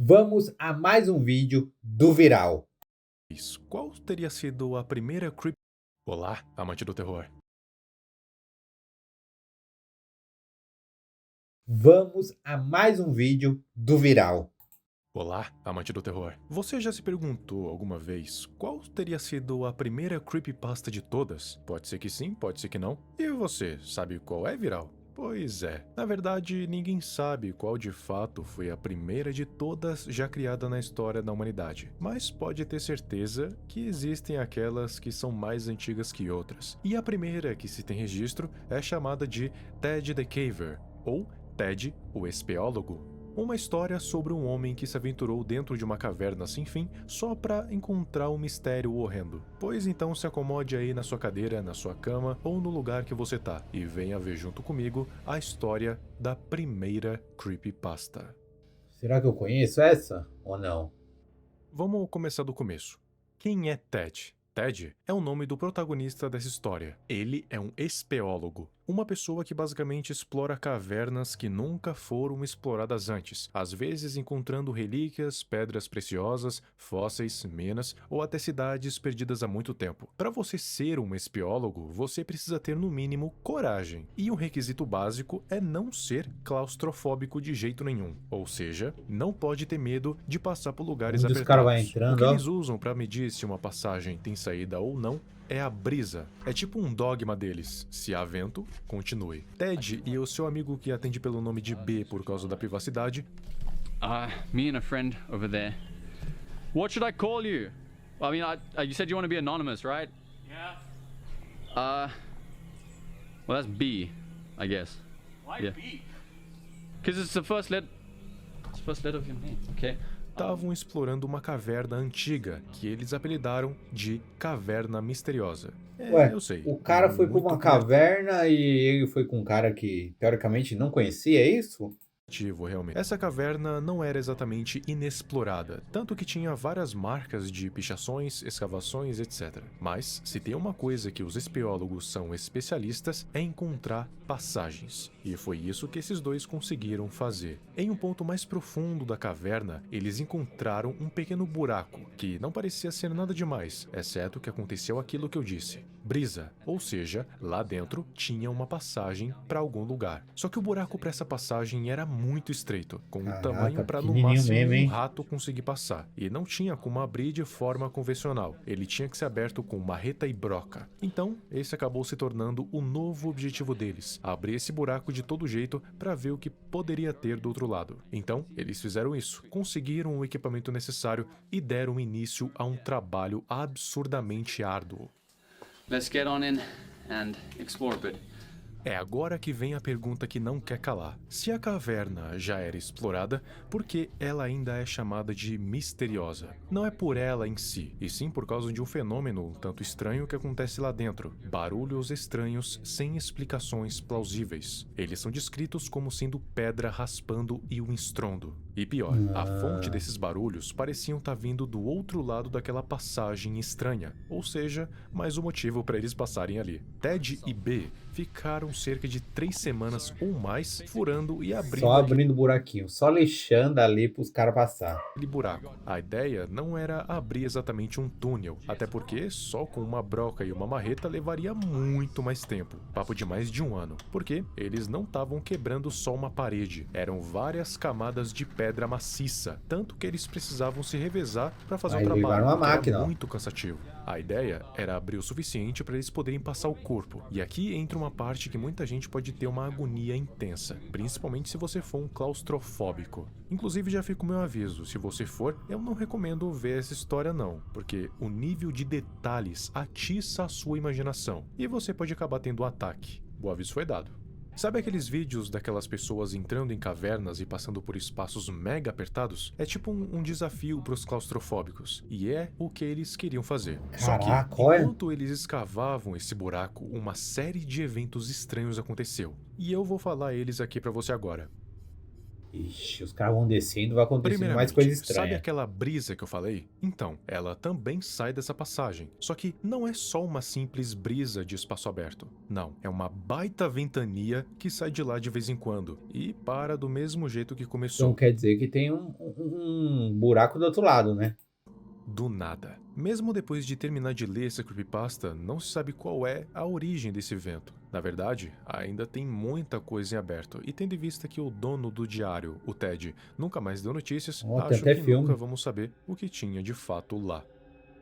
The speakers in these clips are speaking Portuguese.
Vamos a mais um vídeo do Viral. Qual teria sido a primeira creep... Olá, amante do terror. Vamos a mais um vídeo do Viral. Olá, amante do terror. Você já se perguntou alguma vez qual teria sido a primeira creepypasta de todas? Pode ser que sim, pode ser que não. E você, sabe qual é, Viral? Pois é, na verdade ninguém sabe qual de fato foi a primeira de todas já criada na história da humanidade, mas pode ter certeza que existem aquelas que são mais antigas que outras. E a primeira que se tem registro é chamada de Ted the Caver, ou Ted, o Espeólogo. Uma história sobre um homem que se aventurou dentro de uma caverna sem fim só para encontrar um mistério horrendo. Pois então se acomode aí na sua cadeira, na sua cama ou no lugar que você tá e venha ver junto comigo a história da primeira creepypasta. Será que eu conheço essa ou não? Vamos começar do começo. Quem é Ted? Ted é o nome do protagonista dessa história. Ele é um espeólogo, uma pessoa que basicamente explora cavernas que nunca foram exploradas antes, às vezes encontrando relíquias, pedras preciosas, fósseis, minas ou até cidades perdidas há muito tempo. Para você ser um espeólogo, você precisa ter no mínimo coragem. E um requisito básico é não ser claustrofóbico de jeito nenhum, ou seja, não pode ter medo de passar por lugares Onde os caras vai apertados. O entrando, que ó. eles usam para medir se uma passagem tem saída ou não é a brisa. É tipo um dogma deles. Se há vento, continue. Ted e o seu amigo que atende pelo nome de B por causa da privacidade. Me and a friend over there. What should I call you? I mean, you said you want to be anonymous, right? Yeah. Well, that's B, I guess. Why Yeah. B? Because it's the first letter. It's the first letter of your name. Okay. Estavam explorando uma caverna antiga que eles apelidaram de Caverna Misteriosa. Ué, Eu sei. o cara foi pra muito uma caverna e ele foi com um cara que teoricamente não conhecia, é isso? realmente. Essa caverna não era exatamente inexplorada, tanto que tinha várias marcas de pichações, escavações, etc. Mas, se tem uma coisa que os espeólogos são especialistas, é encontrar passagens. E foi isso que esses dois conseguiram fazer. Em um ponto mais profundo da caverna, eles encontraram um pequeno buraco, que não parecia ser nada demais, exceto que aconteceu aquilo que eu disse. Brisa, ou seja, lá dentro tinha uma passagem para algum lugar. Só que o buraco para essa passagem era muito estreito, com um Caraca, tamanho para no pequenininho máximo mesmo, um hein? rato conseguir passar. E não tinha como abrir de forma convencional. Ele tinha que ser aberto com marreta e broca. Então, esse acabou se tornando o novo objetivo deles: abrir esse buraco de todo jeito para ver o que poderia ter do outro lado. Então, eles fizeram isso, conseguiram o equipamento necessário e deram início a um trabalho absurdamente árduo. Let's get on in and explore a bit. É agora que vem a pergunta que não quer calar. Se a caverna já era explorada, por que ela ainda é chamada de misteriosa? Não é por ela em si, e sim por causa de um fenômeno um tanto estranho que acontece lá dentro. Barulhos estranhos sem explicações plausíveis. Eles são descritos como sendo pedra raspando e um estrondo. E pior, a fonte desses barulhos pareciam estar vindo do outro lado daquela passagem estranha, ou seja, mais um motivo para eles passarem ali. Ted e B ficaram cerca de 3 semanas ou mais furando e abrindo Só abrindo buraquinho, só lixando ali pros caras passar. aquele buraco. A ideia não era abrir exatamente um túnel, até porque só com uma broca e uma marreta levaria muito mais tempo, papo de mais de um ano, porque eles não estavam quebrando só uma parede, eram várias camadas de pedra maciça, tanto que eles precisavam se revezar para fazer Aí o trabalho, levaram uma porque era máquina, ó. muito cansativo. A ideia era abrir o suficiente para eles poderem passar o corpo, e aqui entra uma parte que muita gente pode ter uma agonia intensa, principalmente se você for um claustrofóbico. Inclusive já fica o meu aviso, se você for, eu não recomendo ver essa história não, porque o nível de detalhes atiça a sua imaginação, e você pode acabar tendo um ataque. O aviso foi dado. Sabe aqueles vídeos daquelas pessoas entrando em cavernas e passando por espaços mega apertados? É tipo um desafio para os claustrofóbicos, e é o que eles queriam fazer. Só que, Caraca, olha. enquanto eles escavavam esse buraco, uma série de eventos estranhos aconteceu. E eu vou falar eles aqui para você agora. Ixi, os caras vão descendo, vai acontecendo mais Primeiramente, coisa sabe estranha. aquela brisa que eu falei? Então, ela também sai dessa passagem. Só que não é só uma simples brisa de espaço aberto. Não, é uma baita ventania que sai de lá de vez em quando e para do mesmo jeito que Então começou. quer dizer que tem buraco do outro lado, né? Do nada. Mesmo depois de terminar de ler essa creepypasta, não se sabe qual é a origem desse vento. Na verdade, ainda tem muita coisa em aberto, e tendo em vista que o dono do diário, o Ted, nunca mais deu notícias, Ó, tem acho até que filme. nunca vamos saber o que tinha de fato lá.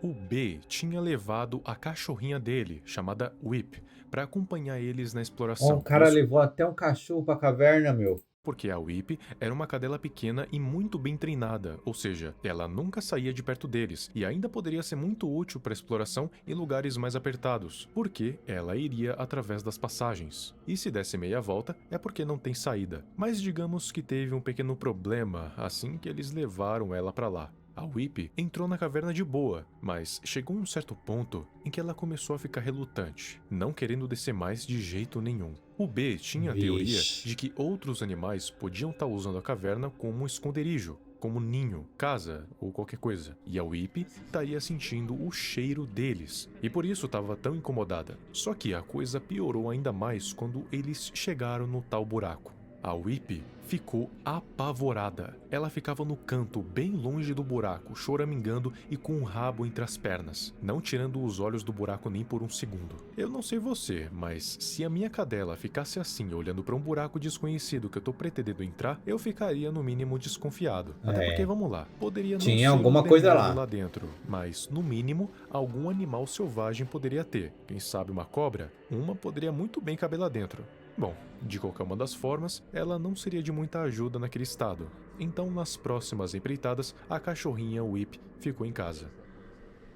O B tinha levado a cachorrinha dele, chamada Whip, para acompanhar eles na Ó, exploração. o cara Isso levou até um cachorro pra caverna, meu. porque a Whip era uma cadela pequena e muito bem treinada, ou seja, ela nunca saía de perto deles e ainda poderia ser muito útil para exploração em lugares mais apertados, porque ela iria através das passagens. E se desse meia volta, é porque não tem saída. Mas digamos que teve um pequeno problema assim que eles levaram ela para lá. A Whip entrou na caverna de boa, mas chegou um certo ponto em que ela começou a ficar relutante, não querendo descer mais de jeito nenhum. O B tinha a teoria Vixe. de que outros animais podiam estar usando a caverna como um esconderijo, como ninho, casa ou qualquer coisa, e a Whip estaria sentindo o cheiro deles, e por isso estava tão incomodada. Só que a coisa piorou ainda mais quando eles chegaram no tal buraco. A Whip ficou apavorada. Ela ficava no canto, bem longe do buraco, choramingando e com o rabo entre as pernas, não tirando os olhos do buraco nem por um segundo. Eu não sei você, mas se a minha cadela ficasse assim, olhando para um buraco desconhecido que eu tô pretendendo entrar, eu ficaria no mínimo desconfiado. Até porque, vamos lá, poderia não Tinha ser alguma um coisa demônio lá. dentro, mas no mínimo algum animal selvagem poderia ter. Quem sabe uma cobra? Uma poderia muito bem caber lá dentro. Bom, de qualquer uma das formas, ela não seria de muita ajuda naquele estado. Então, nas próximas empreitadas, a cachorrinha Whip ficou em casa.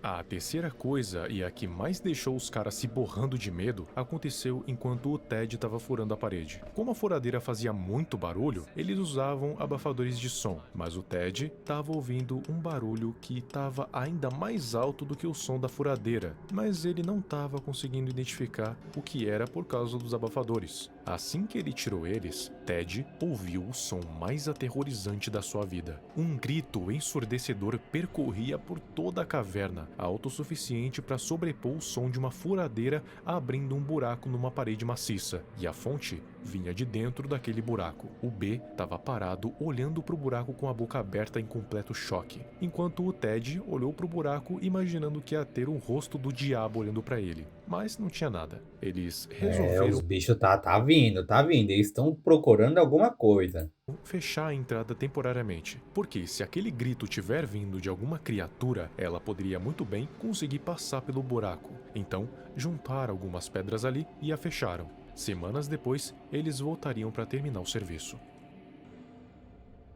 A terceira coisa, e a que mais deixou os caras se borrando de medo, aconteceu enquanto o Ted estava furando a parede. Como a furadeira fazia muito barulho, eles usavam abafadores de som, mas o Ted estava ouvindo um barulho que estava ainda mais alto do que o som da furadeira, mas ele não estava conseguindo identificar o que era por causa dos abafadores. Assim que ele tirou eles, Ted ouviu o som mais aterrorizante da sua vida. Um grito ensurdecedor percorria por toda a caverna, alto o suficiente para sobrepor o som de uma furadeira abrindo um buraco numa parede maciça, e a fonte vinha de dentro daquele buraco. O B estava parado olhando para o buraco com a boca aberta em completo choque, enquanto o Ted olhou para o buraco imaginando que ia ter o rosto do diabo olhando para ele. Mas não tinha nada. Eles resolveram Os bichos tá vindo, tá vindo. Eles estão procurando alguma coisa. fechar a entrada temporariamente, porque se aquele grito tiver vindo de alguma criatura, ela poderia muito bem conseguir passar pelo buraco. Então, juntaram algumas pedras ali e a fecharam. Semanas depois, eles voltariam para terminar o serviço.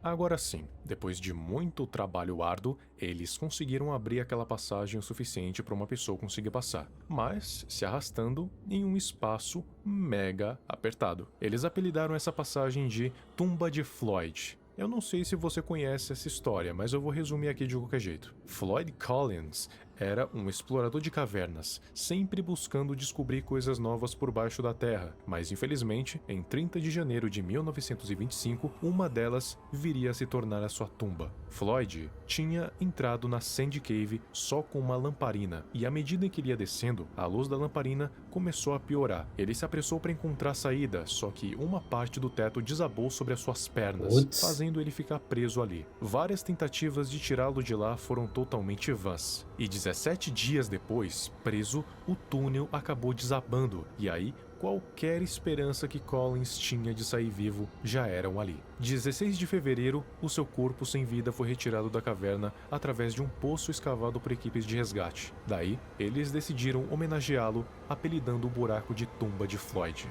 Agora sim, depois de muito trabalho árduo, eles conseguiram abrir aquela passagem o suficiente para uma pessoa conseguir passar, mas se arrastando em um espaço mega apertado. Eles apelidaram essa passagem de Tumba de Floyd. Eu não sei se você conhece essa história, mas eu vou resumir aqui de qualquer jeito. Floyd Collins era um explorador de cavernas, sempre buscando descobrir coisas novas por baixo da terra, mas infelizmente, em 30 de janeiro de 1925, uma delas viria a se tornar a sua tumba. Floyd tinha entrado na Sand Cave só com uma lamparina, e à medida que ele ia descendo, a luz da lamparina começou a piorar. Ele se apressou para encontrar a saída, só que uma parte do teto desabou sobre as suas pernas, Putz. fazendo ele ficar preso ali. Várias tentativas de tirá-lo de lá foram totalmente vãs, e 17 dias depois, preso, o túnel acabou desabando, e aí qualquer esperança que Collins tinha de sair vivo já eram ali. 16 de fevereiro, o seu corpo sem vida foi retirado da caverna através de um poço escavado por equipes de resgate. Daí, eles decidiram homenageá-lo, apelidando o buraco de Tumba de Floyd.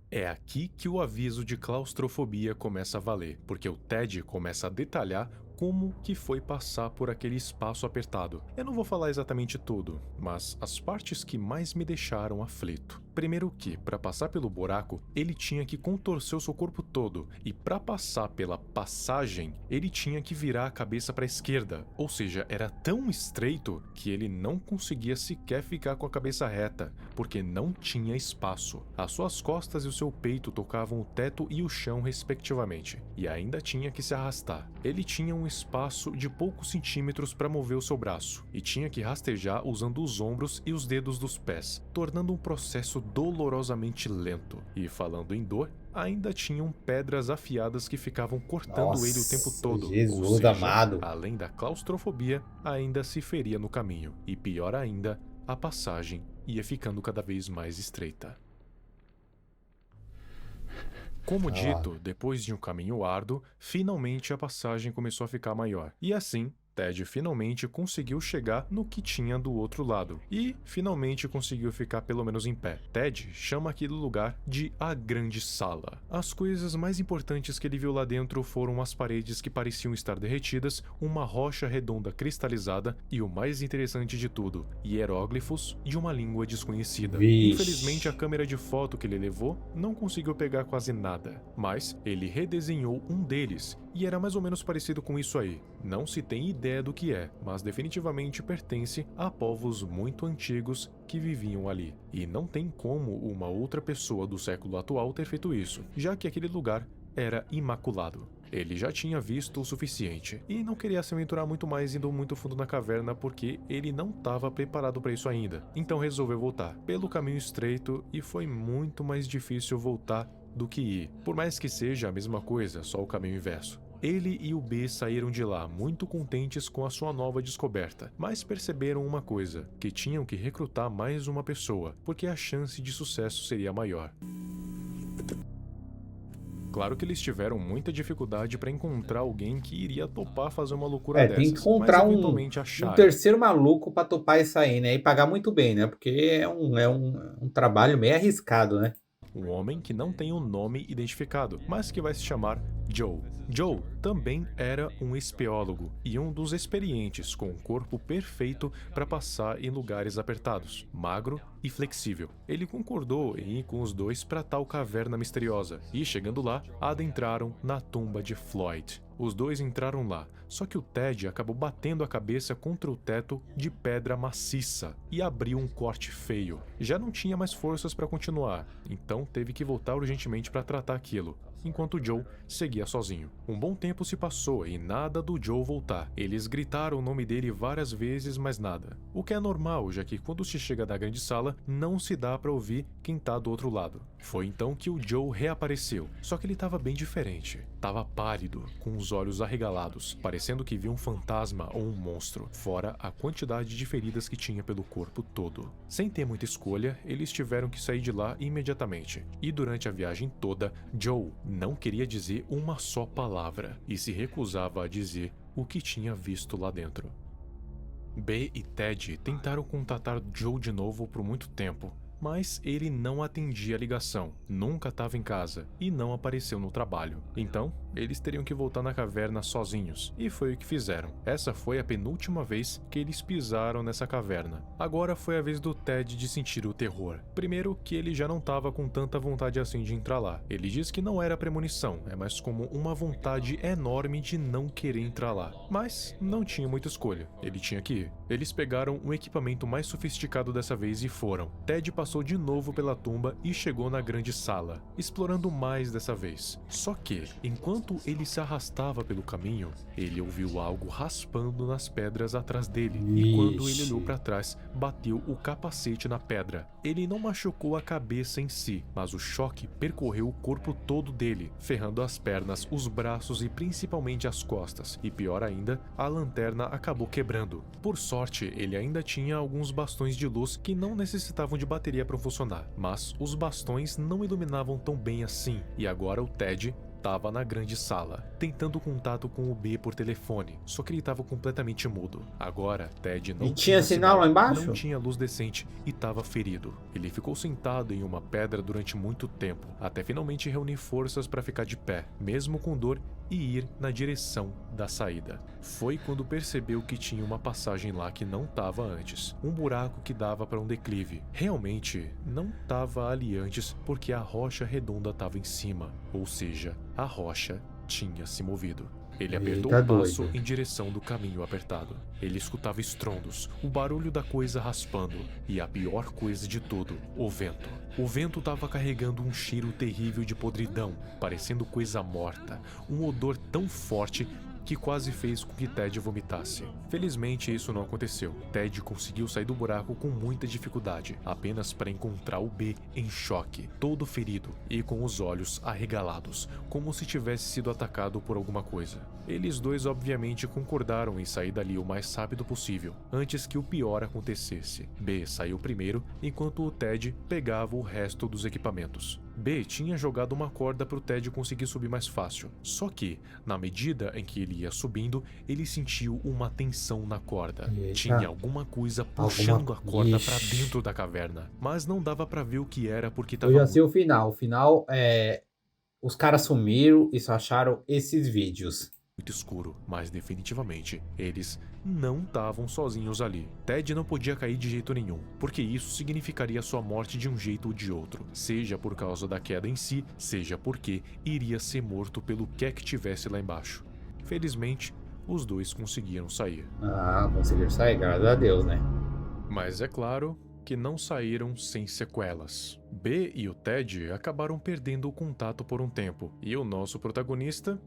É aqui que o aviso de claustrofobia começa a valer, porque o Ted começa a detalhar como que foi passar por aquele espaço apertado. Eu não vou falar exatamente tudo, mas as partes que mais me deixaram aflito. Primeiro que, para passar pelo buraco, ele tinha que contorcer o seu corpo todo, e para passar pela passagem, ele tinha que virar a cabeça para a esquerda, ou seja, era tão estreito que ele não conseguia sequer ficar com a cabeça reta, porque não tinha espaço. As suas costas e o seu peito tocavam o teto e o chão respectivamente, e ainda tinha que se arrastar. Ele tinha um espaço de poucos centímetros para mover o seu braço, e tinha que rastejar usando os ombros e os dedos dos pés, tornando um processo dolorosamente lento. E falando em dor, ainda tinham pedras afiadas que ficavam cortando ele o tempo todo. Jesus Ou seja, amado. além da claustrofobia, ainda se feria no caminho. E pior ainda, a passagem ia ficando cada vez mais estreita. Como dito, depois de um caminho árduo, finalmente a passagem começou a ficar maior. E assim, Ted finalmente conseguiu chegar no que tinha do outro lado. E finalmente conseguiu ficar pelo menos em pé. Ted chama aquele lugar de a Grande Sala. As coisas mais importantes que ele viu lá dentro foram as paredes que pareciam estar derretidas, uma rocha redonda cristalizada e, o mais interessante de tudo, hieróglifos de uma língua desconhecida. Vixe. Infelizmente, a câmera de foto que ele levou não conseguiu pegar quase nada. Mas ele redesenhou um deles e era mais ou menos parecido com isso aí. Não se tem ideia do que é, mas definitivamente pertence a povos muito antigos que viviam ali. E não tem como uma outra pessoa do século atual ter feito isso, já que aquele lugar era imaculado. Ele já tinha visto o suficiente e não queria se aventurar muito mais indo muito fundo na caverna porque ele não estava preparado para isso ainda. Então resolveu voltar pelo caminho estreito e foi muito mais difícil voltar do que ir, por mais que seja a mesma coisa, só o caminho inverso. Ele e o B saíram de lá muito contentes com a sua nova descoberta, mas perceberam uma coisa, que tinham que recrutar mais uma pessoa, porque a chance de sucesso seria maior. Claro que eles tiveram muita dificuldade para encontrar alguém que iria topar fazer uma loucura dessas, Tem que encontrar mas eventualmente acharam. um terceiro maluco pra topar isso aí, né? E pagar muito bem, né? Porque é um trabalho meio arriscado, né? Um homem que não tem um nome identificado, mas que vai se chamar Joe. Joe também era um espeólogo e um dos experientes com um corpo perfeito para passar em lugares apertados, magro e flexível. Ele concordou em ir com os dois para tal caverna misteriosa e, chegando lá, adentraram na tumba de Floyd. Os dois entraram lá, só que o Ted acabou batendo a cabeça contra o teto de pedra maciça e abriu um corte feio. Já não tinha mais forças para continuar, então teve que voltar urgentemente para tratar aquilo, enquanto Joe seguia sozinho. Um bom tempo se passou e nada do Joe voltar. Eles gritaram o nome dele várias vezes, mas nada. O que é normal, já que quando se chega da grande sala, não se dá para ouvir quem tá do outro lado. Foi então que o Joe reapareceu, só que ele estava bem diferente. Tava pálido, com os olhos arregalados, parecendo que via um fantasma ou um monstro, fora a quantidade de feridas que tinha pelo corpo todo. Sem ter muita escolha, eles tiveram que sair de lá imediatamente. E durante a viagem toda, Joe não queria dizer uma só palavra e se recusava a dizer o que tinha visto lá dentro. B e Ted tentaram contatar Joe de novo por muito tempo, mas ele não atendia a ligação, nunca estava em casa e não apareceu no trabalho. Então, eles teriam que voltar na caverna sozinhos, e foi o que fizeram. Essa foi a penúltima vez que eles pisaram nessa caverna. Agora foi a vez do Ted de sentir o terror. Primeiro que ele já não estava com tanta vontade assim de entrar lá. Ele diz que não era premonição, é mais como uma vontade enorme de não querer entrar lá. Mas não tinha muita escolha, ele tinha que ir. Eles pegaram um equipamento mais sofisticado dessa vez e foram. Ted passou de novo pela tumba e chegou na grande sala, explorando mais dessa vez. Só que, enquanto ele se arrastava pelo caminho, ele ouviu algo raspando nas pedras atrás dele. E quando ele olhou para trás, bateu o capacete na pedra. Ele não machucou a cabeça em si, mas o choque percorreu o corpo todo dele, ferrando as pernas, os braços e principalmente as costas. E pior ainda, a lanterna acabou quebrando. Por sorte, ele ainda tinha alguns bastões de luz que não necessitavam de bateria para funcionar, mas os bastões não iluminavam tão bem assim, e agora o Ted estava na grande sala, tentando contato com o B por telefone, só que ele estava completamente mudo. Agora, Ted não tinha sinal lá embaixo? Não tinha luz decente e estava ferido. Ele ficou sentado em uma pedra durante muito tempo, até finalmente reunir forças para ficar de pé, mesmo com dor, e ir na direção da saída. Foi quando percebeu que tinha uma passagem lá que não estava antes, um buraco que dava para um declive. Realmente não estava ali antes porque a rocha redonda estava em cima, ou seja, a rocha tinha se movido. Ele apertou o passo em direção do caminho apertado. Ele escutava estrondos, o barulho da coisa raspando e a pior coisa de tudo, o vento. O vento estava carregando um cheiro terrível de podridão, parecendo coisa morta, um odor tão forte que quase fez com que Ted vomitasse. Felizmente isso não aconteceu. Ted conseguiu sair do buraco com muita dificuldade, apenas para encontrar o B em choque, todo ferido e com os olhos arregalados, como se tivesse sido atacado por alguma coisa. Eles dois obviamente concordaram em sair dali o mais rápido possível, antes que o pior acontecesse. B saiu primeiro, enquanto o Ted pegava o resto dos equipamentos. B tinha jogado uma corda para o Ted conseguir subir mais fácil, só que, na medida em que ele ia subindo, ele sentiu uma tensão na corda. Eita. Tinha alguma coisa puxando a corda para dentro da caverna, mas não dava para ver o que era porque Eu estava já sei o final. O final é... Os caras sumiram e só acharam esses vídeos. muito escuro, mas definitivamente eles não estavam sozinhos ali. Ted não podia cair de jeito nenhum, porque isso significaria sua morte de um jeito ou de outro, seja por causa da queda em si, seja porque iria ser morto pelo que tivesse lá embaixo. Felizmente, os dois conseguiram sair. Ah, conseguiram sair, graças a Deus, né? Mas é claro que não saíram sem sequelas. B e o Ted acabaram perdendo o contato por um tempo, e o nosso protagonista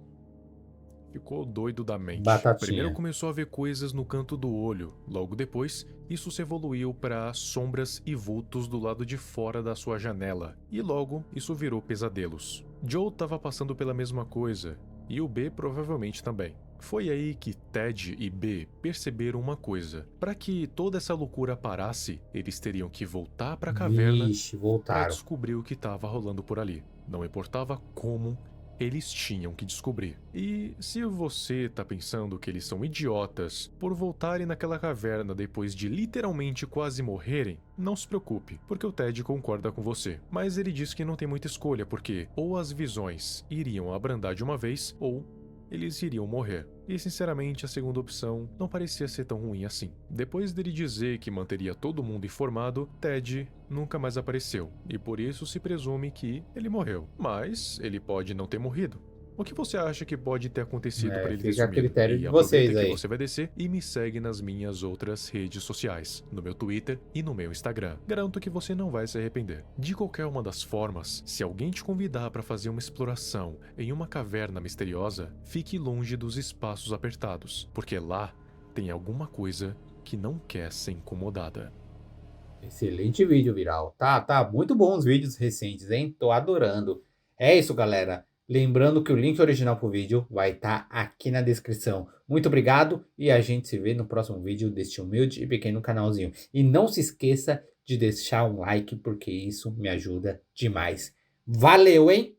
ficou doido da mente. Batatinha. Primeiro começou a ver coisas no canto do olho. Logo depois, isso se evoluiu para sombras e vultos do lado de fora da sua janela. E logo, isso virou pesadelos. Joe estava passando pela mesma coisa. E o B provavelmente também. Foi aí que Ted e B perceberam uma coisa. Para que toda essa loucura parasse, eles teriam que voltar para a caverna Vixe, para voltaram. descobrir o que estava rolando por ali. Não importava como, eles tinham que descobrir. E se você tá pensando que eles são idiotas por voltarem naquela caverna depois de literalmente quase morrerem, não se preocupe, porque o Ted concorda com você. Mas ele diz que não tem muita escolha, porque ou as visões iriam abrandar de uma vez, ou eles iriam morrer. E sinceramente a segunda opção não parecia ser tão ruim assim. Depois dele dizer que manteria todo mundo informado, Ted nunca mais apareceu, e por isso se presume que ele morreu. Mas ele pode não ter morrido. O que você acha que pode ter acontecido para ele ter fica a sumido? critério E de aproveita vocês aí. que você vai descer e me segue nas minhas outras redes sociais, no meu Twitter e no meu Instagram. Garanto que você não vai se arrepender. De qualquer uma das formas, se alguém te convidar para fazer uma exploração em uma caverna misteriosa, fique longe dos espaços apertados, porque lá tem alguma coisa que não quer ser incomodada. Excelente vídeo, Viral. Tá muito bom os vídeos recentes, hein? Tô adorando. É isso, galera. Lembrando que o link original pro vídeo vai estar aqui na descrição. Muito obrigado e a gente se vê no próximo vídeo deste humilde e pequeno canalzinho. E não se esqueça de deixar um like, porque isso me ajuda demais. Valeu, hein?